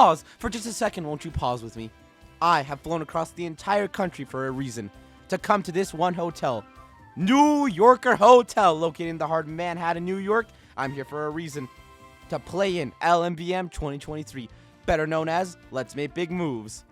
pause. For just a second, won't you pause with me? I have flown across the entire country for a reason. To come to this one hotel. New Yorker Hotel, located in the heart of Manhattan, New York. I'm here for a reason. To play in LMBM 2023. Better known as Let's Make Big Moves.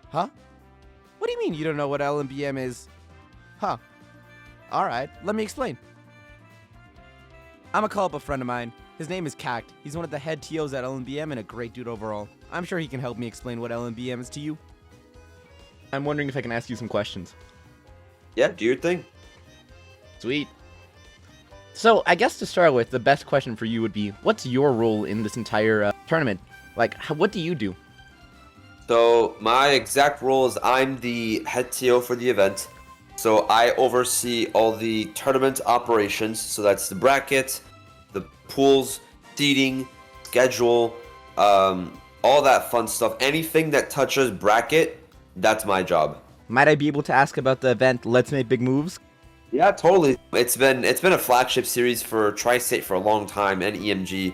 Huh? What do you mean you don't know what LMBM is? Huh. Alright, let me explain. I'ma call up a friend of mine. His name is Cact. He's one of the head TOs at LMBM and a great dude overall. I'm sure he can help me explain what LMBM is to you. I'm wondering if I can ask you some questions. Yeah, do your thing. Sweet. So, I guess to start with, the best question for you would be, what's your role in this entire tournament? Like, what do you do? So, my exact role is I'm the head TO for the event. So, I oversee all the tournament operations. So, that's the bracket, the pools, seating, schedule, all that fun stuff. Anything that touches bracket, that's my job. Might I be able to ask about the event Let's Make Big Moves? Yeah, totally. It's been a flagship series for Tri-State for a long time and EMG,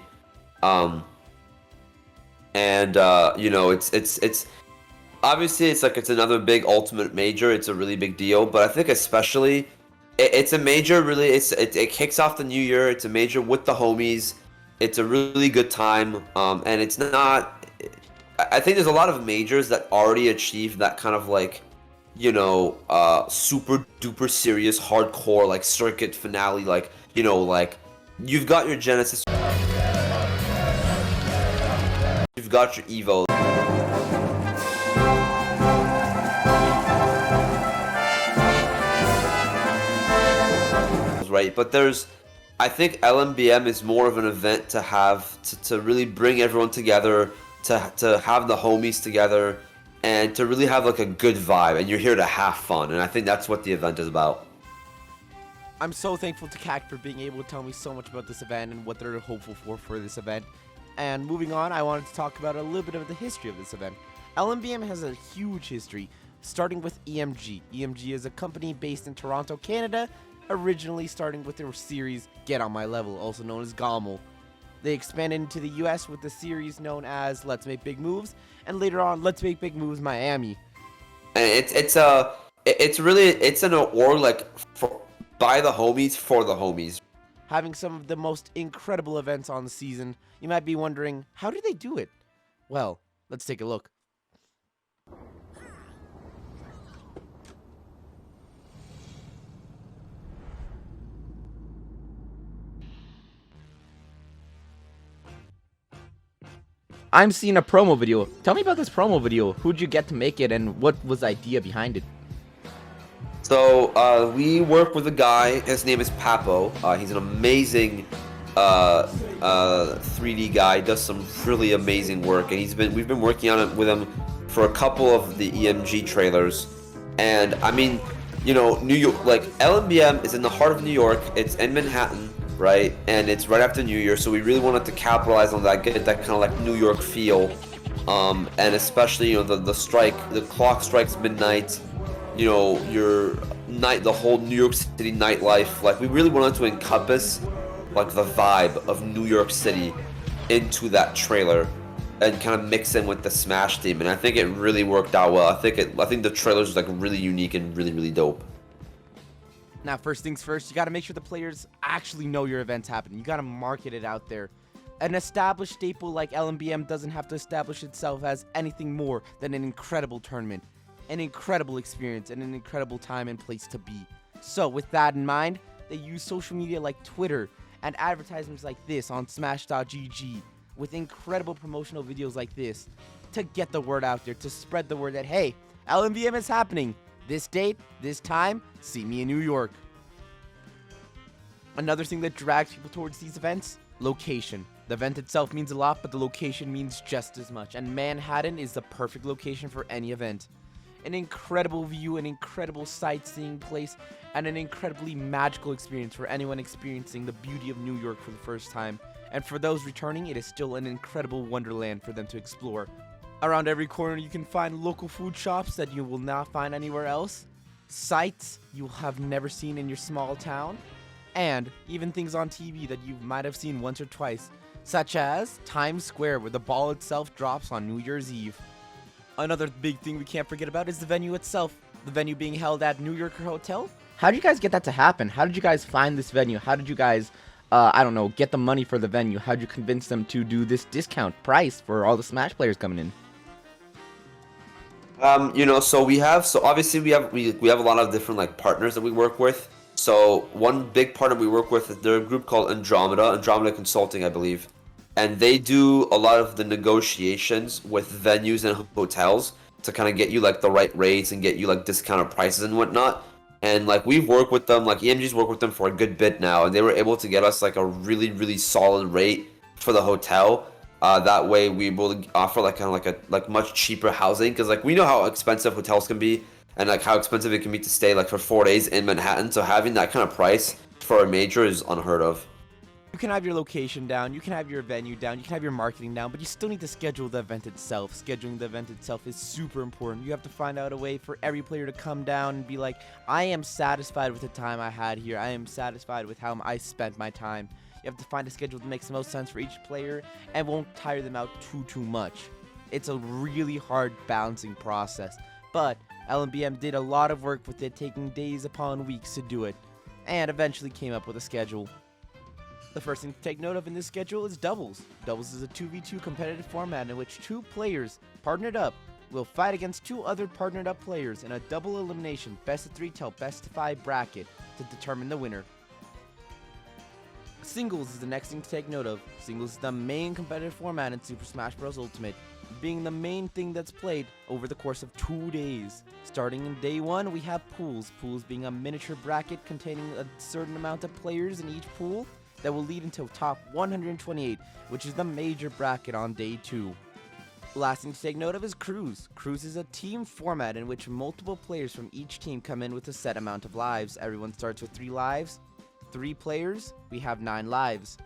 you know, it's obviously it's another big ultimate major. It's a really big deal, but I think especially it's a major. Really, it kicks off the new year. It's a major with the homies. It's a really good time, and it's not. I think there's a lot of majors that already achieve that kind of like, you know, super duper serious hardcore like circuit finale, like, you know, like you've got your Genesis, you've got your Evo, right? But I think LMBM is more of an event to have to really bring everyone together, to have the homies together, and to really have like a good vibe, and you're here to have fun, and I think that's what the event is about. I'm so thankful to Cact for being able to tell me so much about this event and what they're hopeful for this event. And moving on, I wanted to talk about a little bit of the history of this event. LMBM has a huge history, starting with EMG. EMG is a company based in Toronto, Canada, originally starting with their series Get On My Level, also known as GOML. They expanded into the US with the series known as Let's Make Big Moves, and later on, Let's Make Big Moves Miami. And it's an award like by the homies for the homies. Having some of the most incredible events on the season, you might be wondering, how do they do it? Well, let's take a look. I'm seeing a promo video. Tell me about this promo video. Who'd you get to make it, and what was the idea behind it? So we work with a guy. His name is Papo. He's an amazing 3D guy. Does some really amazing work, and we've been working on it with him for a couple of the EMG trailers. And I mean, you know, New York, like LMBM is in the heart of New York. It's in Manhattan, right? And it's right after New Year, so we really wanted to capitalize on that, get that kind of like New York feel. And especially, you know, the clock strikes midnight. You know, the whole New York City nightlife. Like, we really wanted to encompass like the vibe of New York City into that trailer and kind of mix in with the Smash theme, and I think it really worked out well. I think the trailer's like really unique and really, really dope. Now, first things first, you gotta make sure the players actually know your event's happening. You gotta market it out there. An established staple like LMBM doesn't have to establish itself as anything more than an incredible tournament, an incredible experience, and an incredible time and place to be. So, with that in mind, they use social media like Twitter and advertisements like this on Smash.gg with incredible promotional videos like this to get the word out there, to spread the word that, hey, LMBM is happening. This date, this time, see me in New York. Another thing that drags people towards these events, location. The event itself means a lot, but the location means just as much, and Manhattan is the perfect location for any event. An incredible view, an incredible sightseeing place, and an incredibly magical experience for anyone experiencing the beauty of New York for the first time. And for those returning, it is still an incredible wonderland for them to explore. Around every corner you can find local food shops that you will not find anywhere else, sights you have never seen in your small town, and even things on TV that you might have seen once or twice, such as Times Square, where the ball itself drops on New Year's Eve. Another big thing we can't forget about is the venue itself. The venue being held at New Yorker Hotel. How did you guys get that to happen? How did you guys find this venue? How did you guys, I don't know, get the money for the venue? How did you convince them to do this discount price for all the Smash players coming in? So obviously we have a lot of different like partners that we work with. So one big partner we work with is they're a group called Andromeda Consulting, I believe. And they do a lot of the negotiations with venues and hotels to kind of get you like the right rates and get you like discounted prices and whatnot. And like we've worked with them, like EMG's worked with them for a good bit now, and they were able to get us like a really, really solid rate for the hotel. That way we will offer like kind of like much cheaper housing, because like we know how expensive hotels can be and like how expensive it can be to stay like for 4 days in Manhattan. So having that kind of price for a major is unheard of. You can have your location down, you can have your venue down, you can have your marketing down, but you still need to schedule the event itself. Scheduling the event itself is super important. You have to find out a way for every player to come down and be like, I am satisfied with the time I had here. I am satisfied with how I spent my time. You have to find a schedule that makes the most sense for each player and won't tire them out too much. It's a really hard balancing process, but LMBM did a lot of work with it, taking days upon weeks to do it, and eventually came up with a schedule. The first thing to take note of in this schedule is doubles. Doubles is a 2v2 competitive format in which 2 players partnered up will fight against 2 other partnered up players in a double elimination best of 3 till best of 5 bracket to determine the winner. Singles is the next thing to take note of. Singles is the main competitive format in Super Smash Bros. Ultimate, being the main thing that's played over the course of 2 days. Starting in day 1, we have pools. Pools being a miniature bracket containing a certain amount of players in each pool that will lead into top 128, which is the major bracket on day 2. Last thing to take note of is Crews. Crews is a team format in which multiple players from each team come in with a set amount of lives. Everyone starts with 3 lives. 3 players, we have 9 lives.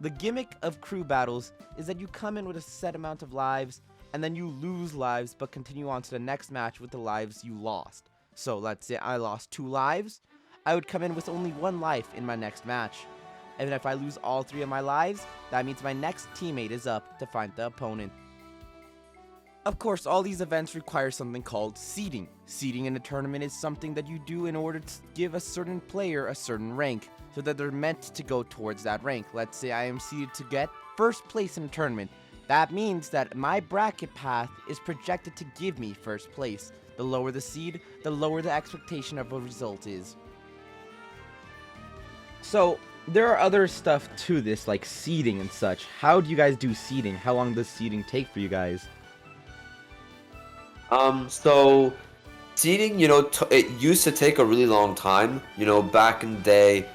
The gimmick of crew battles is that you come in with a set amount of lives, and then you lose lives but continue on to the next match with the lives you lost. So let's say I lost 2 lives, I would come in with only 1 life in my next match. And if I lose all 3 of my lives, that means my next teammate is up to find the opponent. Of course, all these events require something called seeding. Seeding in a tournament is something that you do in order to give a certain player a certain rank, so that they're meant to go towards that rank. Let's say I am seeded to get first place in a tournament. That means that my bracket path is projected to give me first place. The lower the seed, the lower the expectation of a result is. So, there are other stuff to this, like seeding and such. How do you guys do seeding? How long does seeding take for you guys? So seeding, it used to take a really long time. Back in the day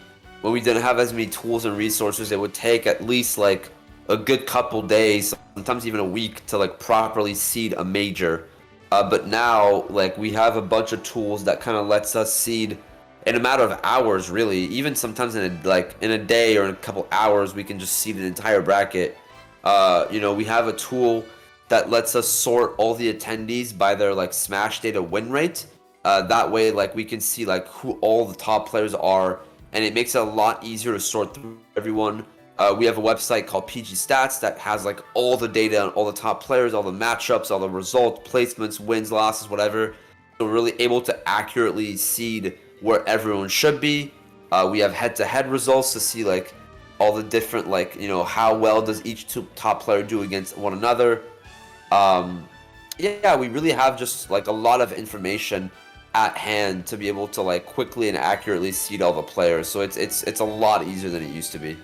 when we didn't have as many tools and resources, it would take at least like a good couple days, sometimes even a week, to like properly seed a major. But now, like, we have a bunch of tools that kind of lets us seed in a matter of hours, really. Even sometimes in a day or in a couple hours, we can just seed an entire bracket. We have a tool that lets us sort all the attendees by their like Smash Data win rate. That way, like, we can see like who all the top players are, and it makes it a lot easier to sort through everyone. We have a website called PG Stats that has like all the data on all the top players, all the matchups, all the results, placements, wins, losses, whatever. So we're really able to accurately seed where everyone should be. We have head-to-head results to see like all the different how well does each top player do against one another. We really have just like a lot of information at hand to be able to like quickly and accurately seed all the players. So it's a lot easier than it used to be.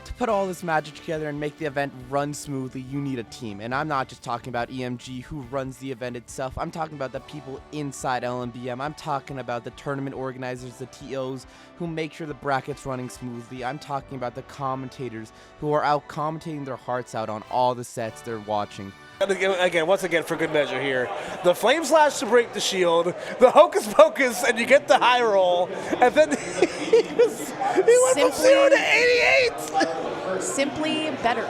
To put all this magic together and make the event run smoothly, you need a team. And I'm not just talking about EMG, who runs the event itself. I'm talking about the people inside LMBM. I'm talking about the tournament organizers, the TOs, who make sure the bracket's running smoothly. I'm talking about the commentators, who are out commentating their hearts out on all the sets they're watching. And once again, for good measure here, the Flame Slash to break the shield, the Hocus Pocus, and you get the high roll, and then he went from 0 to 88! Simply better.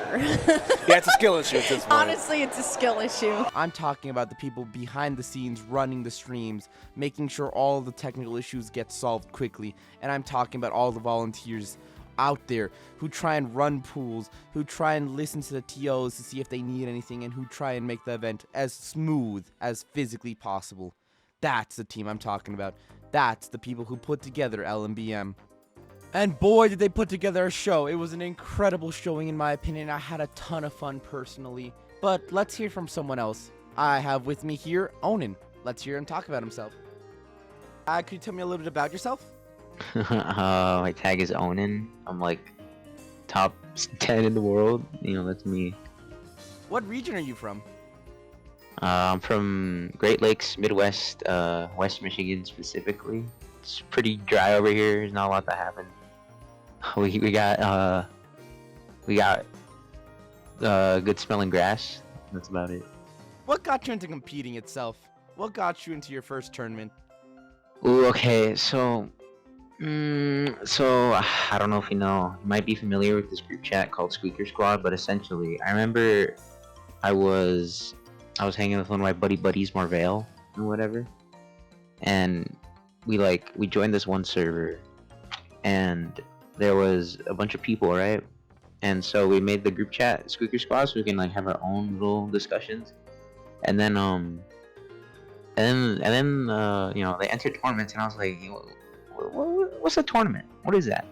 Yeah, it's a skill issue at this point. Honestly, it's a skill issue. I'm talking about the people behind the scenes running the streams, making sure all the technical issues get solved quickly, and I'm talking about all the volunteers out there, who try and run pools, who try and listen to the TOs to see if they need anything, and who try and make the event as smooth as physically possible. That's the team I'm talking about. That's the people who put together LMBM. And boy, did they put together a show. It was an incredible showing in my opinion. I had a ton of fun personally. But let's hear from someone else. I have with me here Onan. Let's hear him talk about himself. Could you tell me a little bit about yourself? My tag is Onan. I'm like top 10 in the world. You know, that's me. What region are you from? I'm from Great Lakes, Midwest, West Michigan specifically. It's pretty dry over here. There's not a lot that happened. We got good smelling grass. That's about it. What got you into competing itself? What got you into your first tournament? Ooh, okay, so I don't know if you know. You might be familiar with this group chat called Squeaker Squad, but essentially, I remember I was hanging with one of my buddies, Marvell, or whatever, and we joined this one server, and there was a bunch of people, right? And so we made the group chat Squeaker Squad so we can like have our own little discussions, and then you know, they entered tournaments, and I was like, what's a tournament? What is that?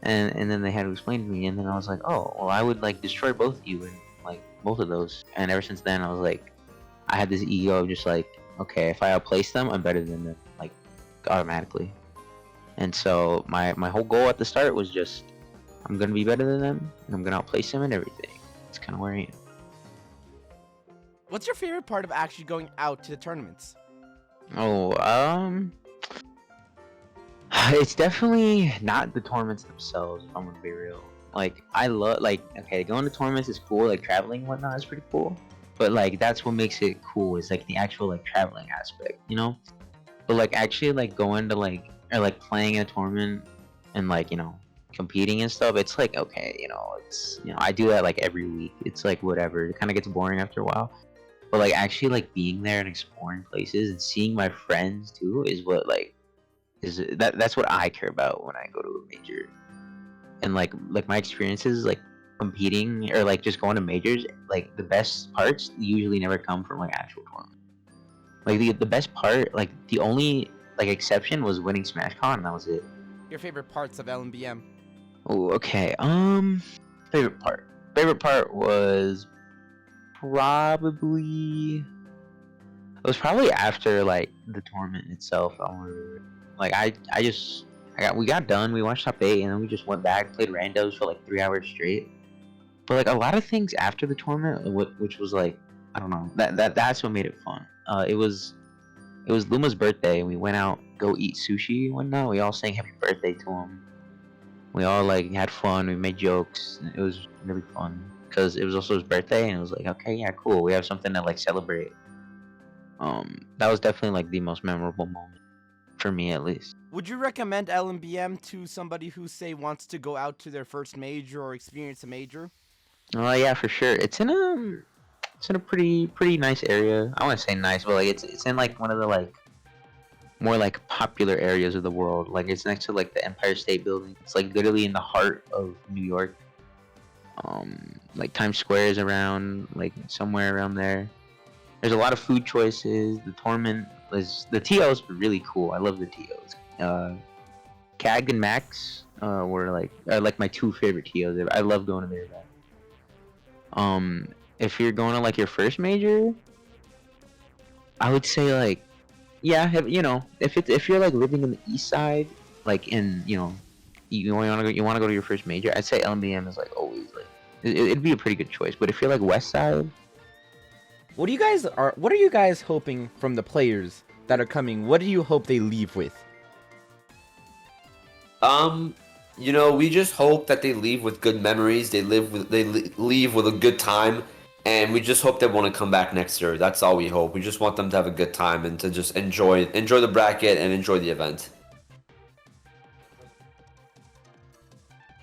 And then they had to explain to me, and then I was like, oh, well, I would like destroy both of you in like both of those. And ever since then, I was like, I had this ego of just like, okay, if I outplace them, I'm better than them, like automatically. And so my whole goal at the start was just, I'm gonna be better than them, and I'm gonna outplace them and everything. That's kind of where I am. What's your favorite part of actually going out to the tournaments? Oh, it's definitely not the tournaments themselves, if I'm gonna be real. Like, I love, like, okay, going to tournaments is cool, like, traveling and whatnot is pretty cool. But, like, that's what makes it cool, is, like, the actual, like, traveling aspect, you know? But, like, actually, like, going to, like, or, like, playing in a tournament and, like, you know, competing and stuff, it's, like, okay, you know, it's, you know, I do that, like, every week. It's, like, whatever. It kind of gets boring after a while. But, like, actually, like, being there and exploring places and seeing my friends, too, is what, like, that's what I care about when I go to a major. And like my experiences like competing or like just going to majors, like the best parts usually never come from like actual tournament. Like the best part, like the only like exception was winning SmashCon, and that was it. Your favorite parts of LMBM? Oh, okay. Favorite part was probably after like the tournament itself. Like we got done, we watched top 8, and then we just went back, played randos for like 3 hours straight. But like a lot of things after the tournament, which was like, I don't know, that's what made it fun. It was Luma's birthday, and we went out go eat sushi and whatnot. We all sang happy birthday to him. We all like had fun, we made jokes, and it was really fun because it was also his birthday, and it was like, okay, yeah, cool, we have something to like celebrate. That was definitely like the most memorable moment for me, at least. Would you recommend LMBM to somebody who, say, wants to go out to their first major or experience a major? Oh yeah, for sure. It's in a pretty nice area. I want to say nice, but like it's in like one of the like more like popular areas of the world. Like it's next to like the Empire State Building. It's like literally in the heart of New York. Like Times Square is around like somewhere around there. There's a lot of food choices. The tournament the TOs were really cool. I love the TOs. Cag and Max were like my two favorite TOs. I love going to their event. If you're going to like your first major, I would say like, yeah, you know, if you're like living in the east side, like in, you know, you want to go to your first major, I'd say LMBM is like always like it'd be a pretty good choice. But if you're like west side, What are you guys hoping from the players that are coming? What do you hope they leave with? You know, we just hope that they leave with good memories. They leave with a good time, and we just hope they want to come back next year. That's all we hope. We just want them to have a good time and to just enjoy the bracket and enjoy the event.